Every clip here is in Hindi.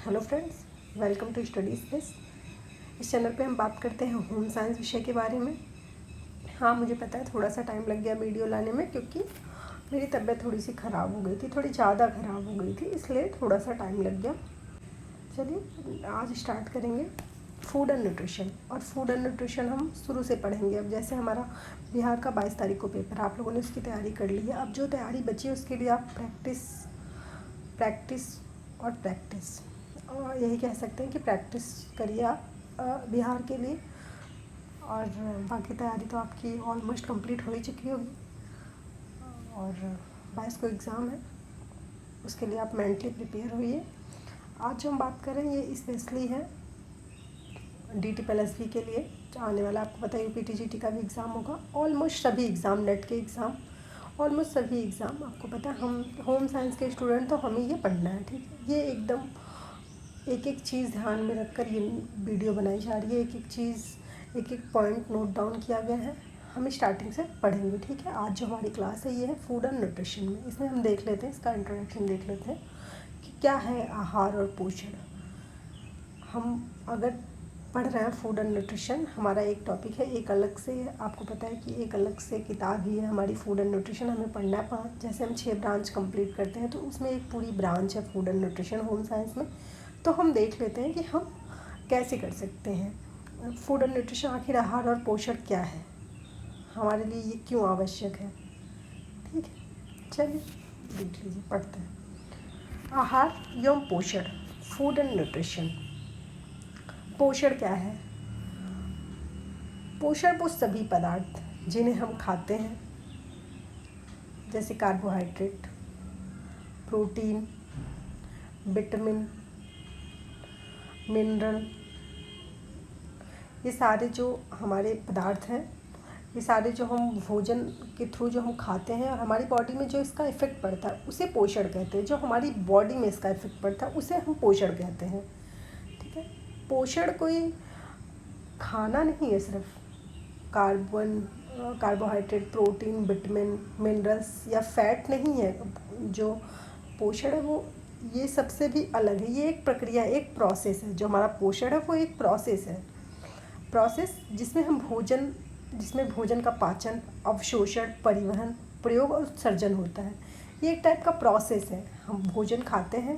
Hello friends, welcome to study space. इस चैनल पे हम बात करते हैं होम साइंस विषय के बारे में। हाँ, मुझे पता है थोड़ा सा टाइम लग गया वीडियो लाने में, क्योंकि मेरी तबीयत थोड़ी सी ख़राब हो गई थी, थोड़ी ज़्यादा ख़राब हो गई थी, इसलिए थोड़ा सा टाइम लग गया। चलिए आज स्टार्ट करेंगे फूड एंड न्यूट्रिशन। और फूड एंड न्यूट्रिशन हम शुरू से पढ़ेंगे। अब जैसे हमारा बिहार का 22 तारीख को पेपर, आप लोगों ने उसकी तैयारी कर ली है। अब जो तैयारी बची है उसके लिए आप प्रैक्टिस और यही कह सकते हैं कि प्रैक्टिस करिए आप बिहार के लिए। और बाकी तैयारी तो आपकी ऑलमोस्ट कंप्लीट हो ही चुकी होगी। और 22 को एग्ज़ाम है, उसके लिए आप मेंटली प्रिपेयर होइए। आज जो हम बात करें ये स्पेशली है DT+B के लिए आने वाला। आपको पता है UPTGT का भी एग्ज़ाम होगा। ऑलमोस्ट सभी एग्ज़ाम, नेट के एग्ज़ाम, ऑलमोस्ट सभी एग्ज़ाम आपको पता है। हम होम साइंस के स्टूडेंट तो हमें ये पढ़ना है, ठीक है। ये एकदम एक एक चीज़ ध्यान में रखकर ये वीडियो बनाई जा रही है। एक एक चीज़, एक एक पॉइंट नोट डाउन किया गया है। हम स्टार्टिंग से पढ़ेंगे, ठीक है। आज जो हमारी क्लास है ये है फूड एंड न्यूट्रिशन में। इसमें हम देख लेते हैं, इसका इंट्रोडक्शन देख लेते हैं कि क्या है आहार और पोषण। हम अगर पढ़ रहे हैं फूड एंड न्यूट्रिशन, हमारा एक टॉपिक है, एक अलग से आपको पता है कि एक अलग से किताब ही है हमारी फूड एंड न्यूट्रिशन। हमें पढ़ना है 5, जैसे हम 6 ब्रांच कंप्लीट करते हैं तो उसमें एक पूरी ब्रांच है food and nutrition home science में। तो हम देख लेते हैं कि हम कैसे कर सकते हैं फूड एंड न्यूट्रिशन। आखिर आहार और पोषण क्या है, हमारे लिए ये क्यों आवश्यक है, ठीक है। चलिए देख लीजिए, पढ़ते हैं। आहार एवं पोषण, फूड एंड न्यूट्रिशन। पोषण क्या है? पोषण वो सभी पदार्थ जिन्हें हम खाते हैं, जैसे कार्बोहाइड्रेट, प्रोटीन, विटामिन, मिनरल, ये सारे जो हमारे पदार्थ हैं, ये सारे जो हम भोजन के थ्रू जो हम खाते हैं और हमारी बॉडी में जो इसका इफ़ेक्ट पड़ता है उसे पोषण कहते हैं। जो हमारी बॉडी में इसका इफ़ेक्ट पड़ता है उसे हम पोषण कहते हैं, ठीक है। पोषण कोई खाना नहीं है, सिर्फ कार्बोहाइड्रेट, प्रोटीन, विटामिन, मिनरल्स या फैट नहीं है। जो पोषण है वो ये सबसे भी अलग है। ये एक प्रक्रिया, एक प्रोसेस है। जो हमारा पोषण है वो एक प्रोसेस है, जिसमें भोजन का पाचन, अवशोषण, परिवहन, प्रयोग और उत्सर्जन होता है। ये एक टाइप का प्रोसेस है। हम भोजन खाते हैं,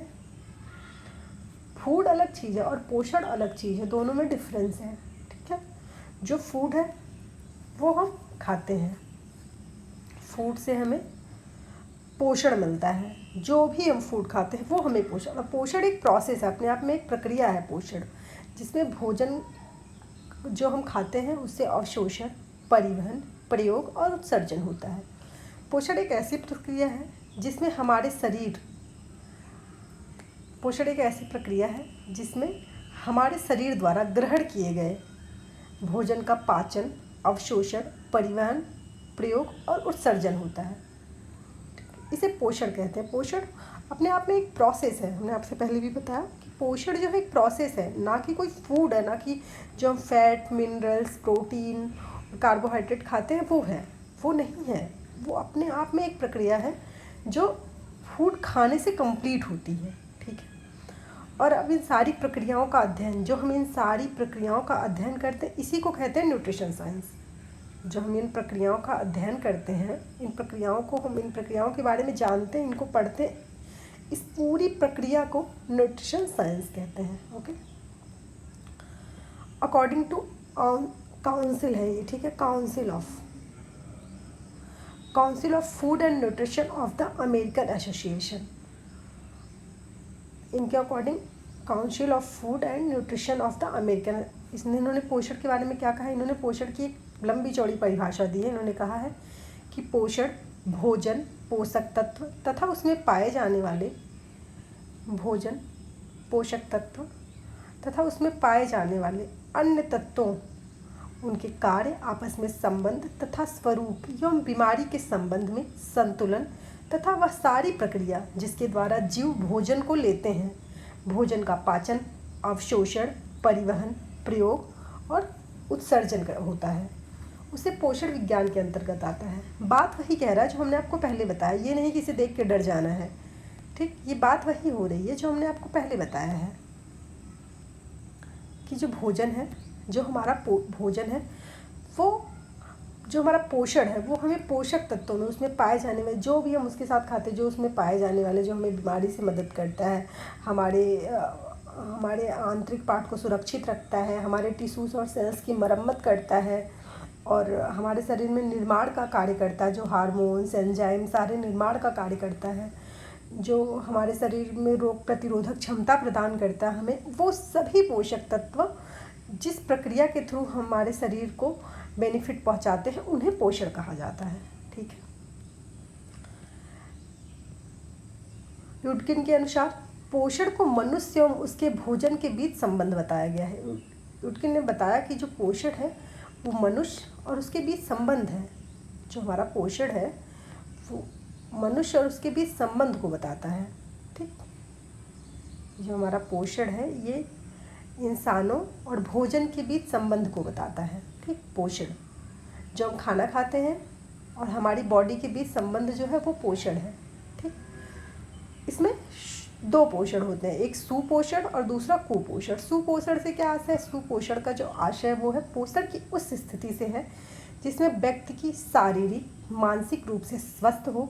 फूड अलग चीज़ है और पोषण अलग चीज़ है, दोनों में डिफरेंस है, ठीक है। जो फूड है वो हम खाते हैं, फूड से हमें पोषण मिलता है। जो भी हम फूड खाते हैं वो हमें पोषण, और पोषण एक प्रोसेस है, अपने आप में एक प्रक्रिया है पोषण, जिसमें भोजन जो हम खाते हैं उससे अवशोषण, परिवहन, प्रयोग और उत्सर्जन होता है। पोषण एक ऐसी प्रक्रिया है जिसमें हमारे शरीर द्वारा ग्रहण किए गए भोजन का पाचन, अवशोषण, परिवहन, प्रयोग और उत्सर्जन होता है। इसे पोषण कहते हैं। पोषण अपने आप में एक प्रोसेस है। हमने आपसे पहले भी बताया कि पोषण जो है एक प्रोसेस है, ना कि कोई फूड है, ना कि जो हम फैट, मिनरल्स, प्रोटीन, कार्बोहाइड्रेट खाते हैं वो है, वो नहीं है। वो अपने आप में एक प्रक्रिया है जो फूड खाने से कंप्लीट होती है, ठीक है। और अब इन सारी प्रक्रियाओं का अध्ययन, जो हम इन सारी प्रक्रियाओं का अध्ययन करते हैं, इसी को कहते हैं न्यूट्रिशन साइंस। जो हम इन प्रक्रियाओं का अध्ययन करते हैं, इन प्रक्रियाओं के बारे में जानते हैं, इनको पढ़ते हैं, इस पूरी प्रक्रिया को न्यूट्रिशन साइंस कहते हैं, ओके। अकॉर्डिंग टू काउंसिल है ये, ठीक है, council of food and nutrition of the American association. इनके according council of food and nutrition of the American, इन्होंने पोषण के बारे में क्या कहा है? इन्होंने पोषण की एक लंबी चौड़ी परिभाषा दी है। इन्होंने कहा है कि पोषण भोजन, पोषक तत्व तथा उसमें पाए जाने वाले भोजन, पोषक तत्व तथा उसमें पाए जाने वाले अन्य तत्वों, उनके कार्य, आपस में संबंध तथा स्वरूप एवं बीमारी के संबंध में संतुलन तथा वह सारी प्रक्रिया जिसके द्वारा जीव भोजन को लेते हैं, भोजन का पाचन, अवशोषण, परिवहन, प्रयोग और उत्सर्जन होता है, उसे पोषण विज्ञान के अंतर्गत आता है। बात वही कह रहा है जो हमने आपको पहले बताया। ये नहीं कि इसे देख के डर जाना है, ठीक। ये बात वही हो रही है जो हमने आपको पहले बताया है, कि जो भोजन है, जो हमारा भोजन है, वो जो हमारा पोषण है वो हमें पोषक तत्वों में उसमें पाए जाने वाले जो भी हम उसके साथ खाते हैं, जो उसमें पाए जाने वाले, जो हमें बीमारी से मदद करता है, हमारे आंतरिक पार्ट को सुरक्षित रखता है, हमारे टिश्यूज़ और सेल्स की मरम्मत करता है और हमारे शरीर में निर्माण का कार्य करता है, जो हार्मोन्स, एंजाइम सारे निर्माण का कार्य करता है, जो हमारे शरीर में रोग प्रतिरोधक क्षमता प्रदान करता है हमें, वो सभी पोषक तत्व जिस प्रक्रिया के थ्रू हमारे शरीर को बेनिफिट पहुंचाते हैं उन्हें पोषण कहा जाता है। ठीक है। यूटकिन के अनुसार पोषण को मनुष्य एवं उसके भोजन के बीच संबंध बताया गया है। यूटकिन ने बताया कि जो पोषण है वो मनुष्य और उसके बीच संबंध है। जो हमारा पोषण है वो मनुष्य और उसके बीच संबंध को बताता है। ठीक। जो हमारा पोषण है ये इंसानों और भोजन के बीच संबंध को बताता है। ठीक। पोषण जो हम खाना खाते हैं और हमारी बॉडी के बीच संबंध जो है वो पोषण है। ठीक। इसमें दो पोषण होते हैं, एक सुपोषण और दूसरा कुपोषण। सुपोषण से क्या आशय है? सुपोषण का जो आशय वो है पोषण की उस स्थिति से है जिसमें व्यक्ति की शारीरिक मानसिक रूप से स्वस्थ हो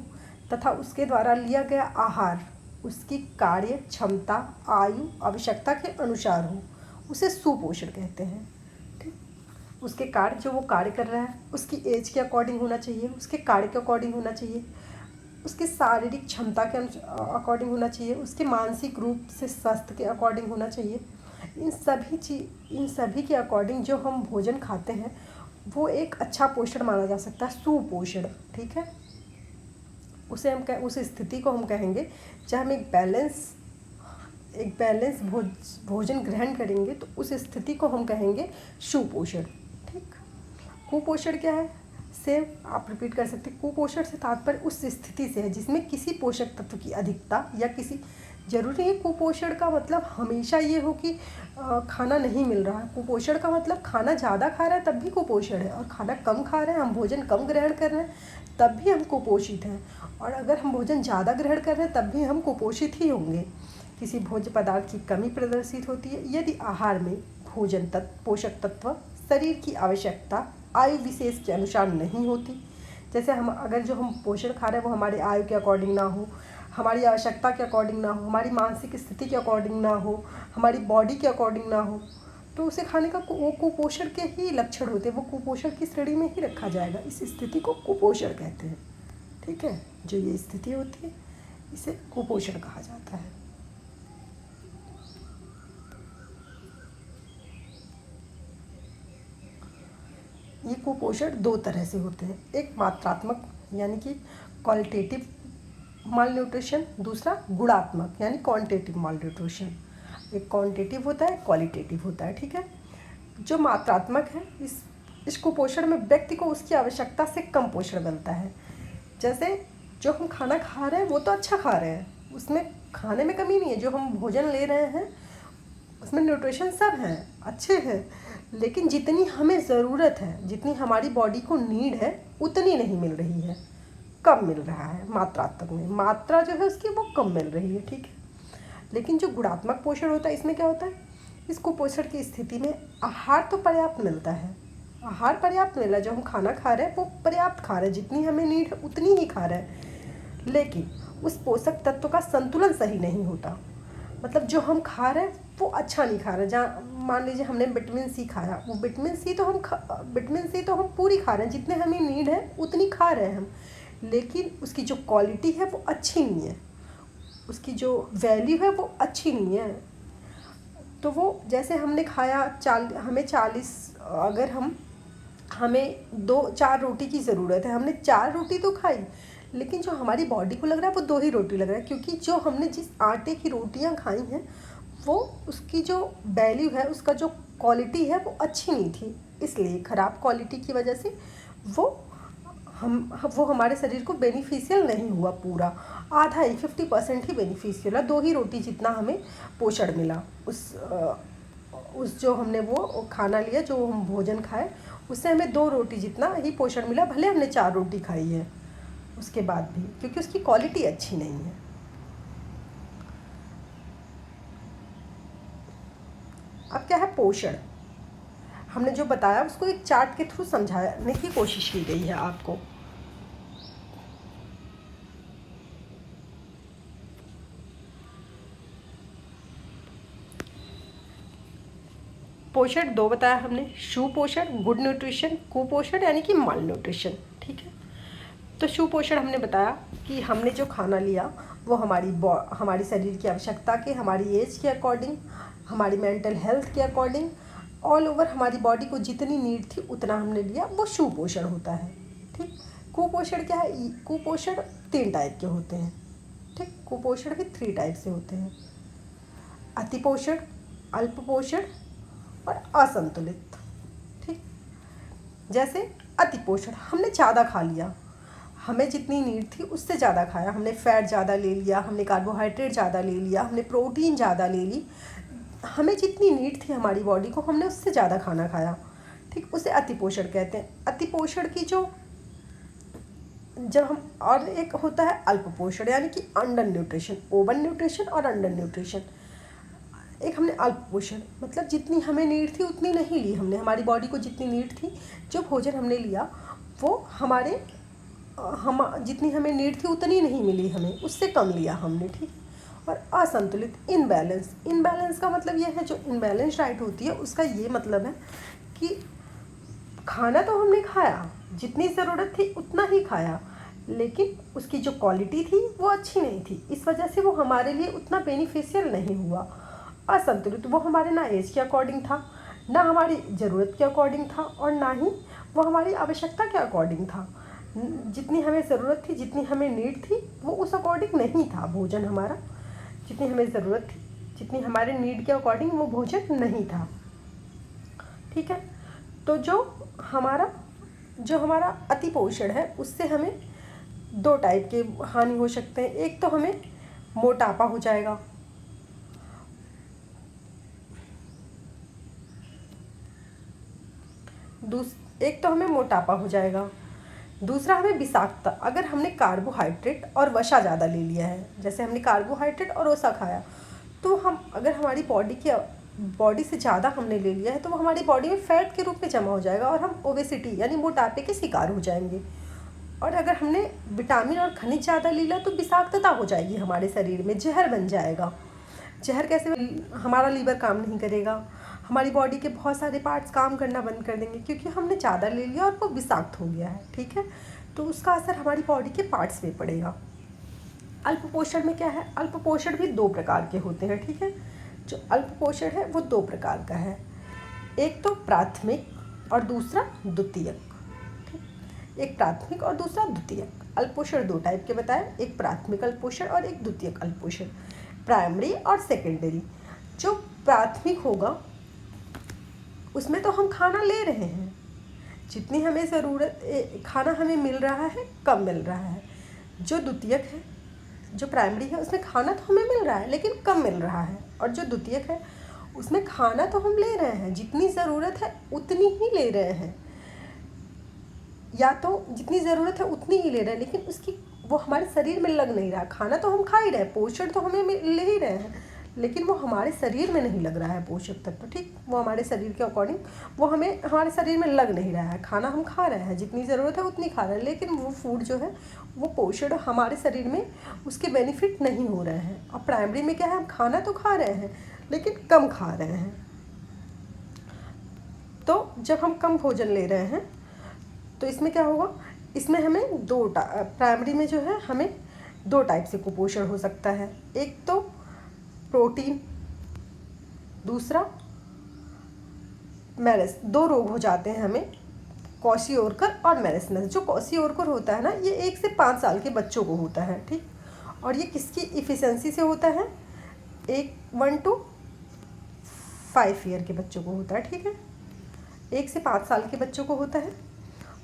तथा उसके द्वारा लिया गया आहार उसकी कार्य क्षमता आयु आवश्यकता के अनुसार हो, उसे सुपोषण कहते हैं। ठीक। उसके कार्य जो वो कार्य कर रहा है उसकी एज के अकॉर्डिंग होना चाहिए, उसके कार्य के अकॉर्डिंग होना चाहिए, उसकी शारीरिक क्षमता के अकॉर्डिंग होना चाहिए, उसके मानसिक रूप से स्वास्थ्य के अकॉर्डिंग होना चाहिए। इन सभी के अकॉर्डिंग जो हम भोजन खाते हैं वो एक अच्छा पोषण माना जा सकता है, सुपोषण। ठीक है। उसे हम उस स्थिति को हम कहेंगे जब हम एक बैलेंस भोजन ग्रहण करेंगे तो उस स्थिति को हम कहेंगे सुपोषण। ठीक। कुपोषण क्या है? सेम आप रिपीट कर सकते हैं। कुपोषण से तात्पर्य उस स्थिति से है जिसमें किसी पोषक तत्व की अधिकता या किसी जरूरी है। कुपोषण का मतलब हमेशा ये हो कि खाना नहीं मिल रहा है। कुपोषण का मतलब खाना ज़्यादा खा रहा है तब भी कुपोषण है, और खाना कम खा रहे हैं, हम भोजन कम ग्रहण कर रहे हैं तब भी हम कुपोषित हैं, और अगर हम भोजन ज़्यादा ग्रहण कर रहे हैं तब भी हम कुपोषित ही होंगे। किसी भोज्य पदार्थ की कमी प्रदर्शित होती है यदि आहार में भोजन पोषक तत्व शरीर की आवश्यकता आयु विशेष के अनुसार नहीं होती। जैसे अगर जो हम पोषण खा रहे हैं वो हमारी आयु के अकॉर्डिंग ना हो, हमारी आवश्यकता के अकॉर्डिंग ना हो, हमारी मानसिक स्थिति के अकॉर्डिंग ना हो, हमारी बॉडी के अकॉर्डिंग ना हो, तो उसे खाने का वो कुपोषण के ही लक्षण होते हैं, वो कुपोषण की श्रेणी में ही रखा जाएगा। इस स्थिति को कुपोषण कहते हैं। ठीक है। जो ये स्थिति होती है इसे कुपोषण कहा जाता है। ये कुपोषण दो तरह से होते हैं, एक मात्रात्मक यानी कि क्वालिटेटिव माल न्यूट्रिशन, दूसरा गुणात्मक यानी क्वांटिटेटिव माल न्यूट्रिशन। एक क्वांटिटेटिव होता है, क्वालिटेटिव होता है। ठीक है। जो मात्रात्मक है इस कुपोषण में व्यक्ति को उसकी आवश्यकता से कम पोषण मिलता है। जैसे जो हम खाना खा रहे हैं वो तो अच्छा खा रहे हैं, उसमें खाने में कमी नहीं है, जो हम भोजन ले रहे हैं उसमें न्यूट्रिशन सब हैं, अच्छे हैं, लेकिन जितनी हमें ज़रूरत है, जितनी हमारी बॉडी को नीड है उतनी नहीं मिल रही है, कम मिल रहा है। मात्रात्मक में मात्रा जो है उसकी वो कम मिल रही है। ठीक है। लेकिन जो गुणात्मक पोषण होता है इसमें क्या होता है? इस कुपोषण की स्थिति में आहार तो पर्याप्त मिलता है, आहार पर्याप्त मिल रहा है, जो हम खाना खा रहे हैं वो पर्याप्त खा रहे हैं, जितनी हमें नीड है उतनी ही खा रहे हैं, लेकिन उस पोषक तत्व का संतुलन सही नहीं होता। मतलब जो हम खा रहे हैं वो अच्छा नहीं खा रहे। जहाँ मान लीजिए हमने विटामिन सी खाया, वो विटामिन सी तो हम पूरी खा रहे हैं, जितने हमें नीड है उतनी खा रहे हैं हम, लेकिन उसकी जो क्वालिटी है वो अच्छी नहीं है, उसकी जो वैल्यू है वो अच्छी नहीं है। तो वो जैसे हमने खाया हमें 40 अगर हमें 2-4 रोटी की ज़रूरत है, हमने 4 रोटी तो खाई, लेकिन जो हमारी बॉडी को लग रहा है वो 2 ही रोटी लग रहा है, क्योंकि जो हमने जिस आटे की रोटियां खाई हैं वो उसकी जो वैल्यू है, उसका जो क्वालिटी है वो अच्छी नहीं थी, इसलिए ख़राब क्वालिटी की वजह से वो हमारे शरीर को बेनिफिशियल नहीं हुआ। पूरा आधा ही 50% ही बेनिफिशियल है, 2 ही रोटी जितना हमें पोषण मिला उस जो हमने वो खाना लिया, जो हम भोजन खाए उससे हमें 2 रोटी जितना ही पोषण मिला, भले हमने 4 रोटी खाई है उसके बाद भी, क्योंकि उसकी क्वालिटी अच्छी नहीं है। अब क्या है पोषण, हमने जो बताया उसको एक चार्ट के थ्रू समझाने की कोशिश की गई है आपको। पोषण दो बताया हमने, सुपोषण गुड न्यूट्रिशन, कुपोषण यानी कि माल न्यूट्रिशन। ठीक है, तो सुपोषण हमने बताया कि हमने जो खाना लिया वो हमारी शरीर की आवश्यकता के, हमारी एज के अकॉर्डिंग, हमारी मेंटल हेल्थ के अकॉर्डिंग, ऑल ओवर हमारी बॉडी को जितनी नीड थी उतना हमने लिया, वो सुपोषण होता है। ठीक, कुपोषण क्या है? कुपोषण 3 टाइप के होते हैं। ठीक, कुपोषण भी 3 टाइप से होते हैं, अतिपोषण, अल्पपोषण और असंतुलित। ठीक, जैसे अतिपोषण, हमने ज़्यादा खा लिया, हमें जितनी नीड थी उससे ज़्यादा खाया, हमने फैट ज़्यादा ले लिया, हमने कार्बोहाइड्रेट ज़्यादा ले लिया, हमने प्रोटीन ज़्यादा ले ली, हमें जितनी नीड थी हमारी बॉडी को हमने उससे ज़्यादा खाना खाया। ठीक, उसे अतिपोषण कहते हैं। अतिपोषण की जब हम, और एक होता है अल्पपोषण यानी कि अंडर न्यूट्रिशन, ओवर न्यूट्रिशन और अंडर न्यूट्रिशन। एक हमने अल्पपोषण मतलब जितनी हमें नीड थी उतनी नहीं ली हमने, हमारी बॉडी को जितनी नीड थी, जो भोजन हमने लिया वो हम जितनी हमें नीड थी उतनी नहीं मिली हमें, उससे कम लिया हमने। ठीक, और असंतुलित, इनबैलेंस का मतलब ये है, जो इनबैलेंस डाइट होती है उसका ये मतलब है कि खाना तो हमने खाया, जितनी ज़रूरत थी उतना ही खाया, लेकिन उसकी जो क्वालिटी थी वो अच्छी नहीं थी, इस वजह से वो हमारे लिए उतना बेनिफिशियल नहीं हुआ। असंतुलित, वो हमारे ना एज के अकॉर्डिंग था, ना हमारी ज़रूरत के अकॉर्डिंग था, और ना ही वो हमारी आवश्यकता के अकॉर्डिंग था। जितनी हमें ज़रूरत थी, जितनी हमें नीड थी, वो उस अकॉर्डिंग नहीं था भोजन हमारा। जितनी हमें ज़रूरत थी, जितनी हमारे नीड के अकॉर्डिंग वो भोजन नहीं था। ठीक है, तो जो हमारा अतिपोषण है उससे हमें 2 टाइप के हानि हो सकते हैं। एक तो हमें मोटापा हो जाएगा, एक तो हमें मोटापा हो जाएगा, दूसरा हमें विषाक्तता। अगर हमने कार्बोहाइड्रेट और वसा ज़्यादा ले लिया है, जैसे हमने कार्बोहाइड्रेट और वसा खाया, तो अगर हमारी बॉडी से ज़्यादा हमने ले लिया है तो वो हमारी बॉडी में फैट के रूप में जमा हो जाएगा और हम ओबेसिटी यानी मोटापे के शिकार हो जाएंगे। और अगर हमने विटामिन और खनिज ज़्यादा ले लिया तो विषाक्तता हो जाएगी हमारे शरीर में, जहर बन जाएगा। जहर कैसे? हमारा लीवर काम नहीं करेगा, हमारी बॉडी के बहुत सारे पार्ट्स काम करना बंद कर देंगे, क्योंकि हमने ज़्यादा ले लिया और वो विषाक्त हो गया है। ठीक है, तो उसका असर हमारी बॉडी के पार्ट्स में पड़ेगा। अल्पपोषण में क्या है? अल्पपोषण भी 2 प्रकार के होते हैं। ठीक है, जो अल्पपोषण है वो 2 प्रकार का है, एक तो प्राथमिक और दूसरा द्वितीयक। ठीक, एक प्राथमिक और दूसरा द्वितीयक। अल्पपोषण 2 टाइप के बताए, एक प्राथमिक अल्पपोषण और एक द्वितीयक अल्पपोषण, प्राइमरी और सेकेंडरी। जो प्राथमिक होगा उसमें तो हम खाना ले रहे हैं, जितनी हमें ज़रूरत, खाना हमें मिल रहा है, कम मिल रहा है। जो द्वितीयक है, जो प्राइमरी है, उसमें खाना तो हमें मिल रहा है लेकिन कम मिल रहा है, और जो द्वितीयक है उसमें खाना तो हम ले रहे हैं, जितनी ज़रूरत है उतनी ही ले रहे हैं, या तो जितनी ज़रूरत है उतनी ही ले रहे हैं, लेकिन वो हमारे शरीर में लग नहीं रहा। खाना तो हम खा ही रहे हैं, पोषण तो हमें ले ही रहे हैं, लेकिन वो हमारे शरीर में नहीं लग रहा है पोषक तत्व। ठीक, वो हमारे शरीर के अकॉर्डिंग वो हमारे शरीर में लग नहीं रहा है। खाना हम खा रहे हैं, जितनी ज़रूरत है उतनी खा रहे हैं, लेकिन वो फूड जो है वो पोषण हमारे शरीर में उसके बेनिफिट नहीं हो रहे हैं। और प्राइमरी में क्या है? हम खाना तो खा रहे हैं लेकिन कम खा रहे हैं। तो जब हम कम भोजन ले रहे हैं तो इसमें क्या होगा? इसमें हमें प्राइमरी में जो है हमें 2 टाइप से कुपोषण हो सकता है, एक तो प्रोटीन, दूसरा मेरेस। 2 रोग हो जाते हैं हमें, क्वाशियोरकर और मेरेस्मस। जो क्वाशियोरकर होता है ना, ये 1 से 5 साल के बच्चों को होता है। ठीक, और ये किसकी इफिशिएंसी से होता है? 1 to 5 ईयर के बच्चों को होता है। ठीक है, 1 से 5 साल के बच्चों को होता है,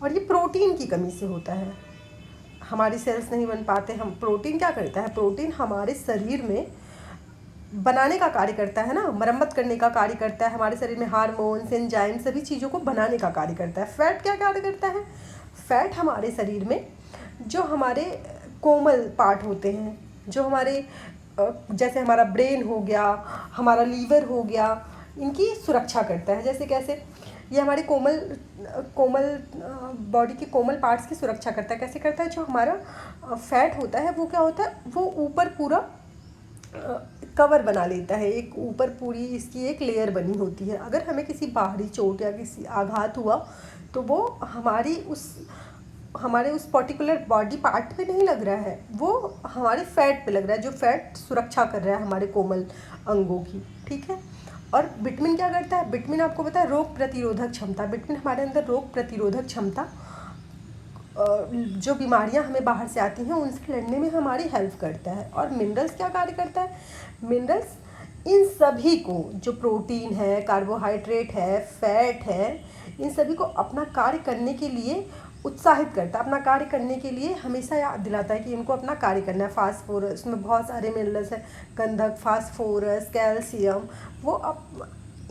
और ये प्रोटीन की कमी से होता है। हमारी सेल्स नहीं बन पाते। हम प्रोटीन क्या करता है? प्रोटीन हमारे शरीर में बनाने का कार्य करता है ना, मरम्मत करने का कार्य करता है, हमारे शरीर में हार्मोन्स, एंजाइम, सभी चीज़ों को बनाने का कार्य करता है। फैट क्या कार्य करता है? फैट हमारे शरीर में जो हमारे कोमल पार्ट होते हैं, जो हमारे जैसे हमारा ब्रेन हो गया, हमारा लीवर हो गया, इनकी सुरक्षा करता है। जैसे कैसे, ये हमारे कोमल कोमल बॉडी के कोमल पार्ट्स की सुरक्षा करता है। कैसे करता है, जो हमारा फैट होता है वो क्या होता है, वो ऊपर पूरा कवर बना लेता है, एक ऊपर पूरी इसकी एक लेयर बनी होती है। अगर हमें किसी बाहरी चोट या किसी आघात हुआ तो वो हमारे उस पर्टिकुलर बॉडी पार्ट पे नहीं लग रहा है, वो हमारे फैट पे लग रहा है, जो फैट सुरक्षा कर रहा है हमारे कोमल अंगों की, ठीक है। और विटामिन क्या करता है, विटामिन आपको पता है रोग प्रतिरोधक क्षमता, विटामिन हमारे अंदर रोग प्रतिरोधक क्षमता, जो बीमारियां हमें बाहर से आती हैं उनसे लड़ने में हमारी हेल्प करता है। और मिनरल्स क्या कार्य करता है, मिनरल्स इन सभी को, जो प्रोटीन है, कार्बोहाइड्रेट है, फैट है, इन सभी को अपना कार्य करने के लिए उत्साहित करता है, अपना कार्य करने के लिए हमेशा याद दिलाता है कि इनको अपना कार्य करना है। फास्फोरस, उसमें बहुत सारे मिनरल्स हैं, गंधक, फास्फोरस, कैल्शियम, वो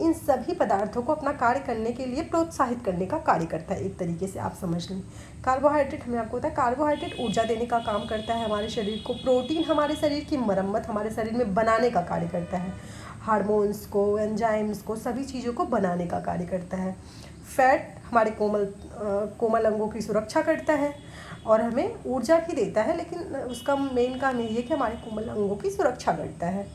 इन सभी पदार्थों को अपना कार्य करने के लिए प्रोत्साहित करने का कार्य करता है। एक तरीके से आप समझ लें। कार्बोहाइड्रेट हमें आपको पता है, कार्बोहाइड्रेट ऊर्जा देने का काम करता है हमारे शरीर को। प्रोटीन हमारे शरीर की मरम्मत, हमारे शरीर में बनाने का कार्य करता है, हार्मोन्स को, एंजाइम्स को, सभी चीज़ों को बनाने का कार्य करता है। फैट हमारे कोमल अंगों की सुरक्षा करता है और हमें ऊर्जा भी देता है, लेकिन उसका मेन काम यही है कि हमारे कोमल अंगों की सुरक्षा करता है।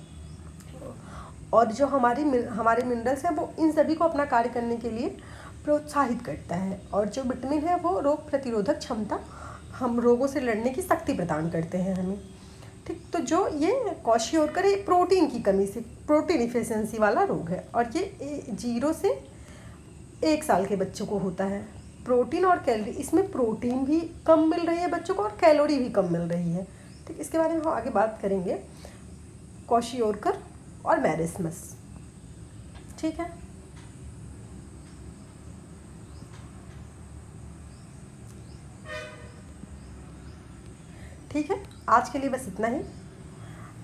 और जो हमारे मिनरल्स हैं वो इन सभी को अपना कार्य करने के लिए प्रोत्साहित करता है। और जो विटामिन है वो रोग प्रतिरोधक क्षमता, हम रोगों से लड़ने की शक्ति प्रदान करते हैं हमें, ठीक। तो जो ये क्वाशियोरकर, ये प्रोटीन की कमी से, प्रोटीन इफिशियंसी वाला रोग है और ये 0 से 1 साल के बच्चों को होता है। प्रोटीन और कैलोरी, इसमें प्रोटीन भी कम मिल रही है बच्चों को और कैलोरी भी कम मिल रही है, ठीक। इसके बारे में हम आगे बात करेंगे, क्वाशियोरकर और मैरिस्मस, ठीक है। ठीक है, आज के लिए बस इतना ही।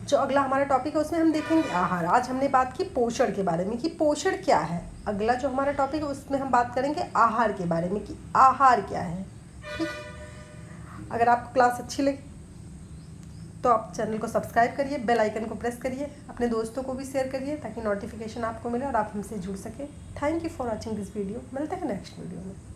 जो अगला हमारा टॉपिक है उसमें हम देखेंगे आहार। आज हमने बात की पोषण के बारे में कि पोषण क्या है। अगला जो हमारा टॉपिक है उसमें हम बात करेंगे आहार के बारे में कि आहार क्या है, ठीक। अगर आपको क्लास अच्छी लगी तो आप चैनल को सब्सक्राइब करिए, बेल आइकन को प्रेस करिए, अपने दोस्तों को भी शेयर करिए ताकि नोटिफिकेशन आपको मिले और आप हमसे जुड़ सके। Thank you for watching this video. मिलते हैं नेक्स्ट वीडियो में।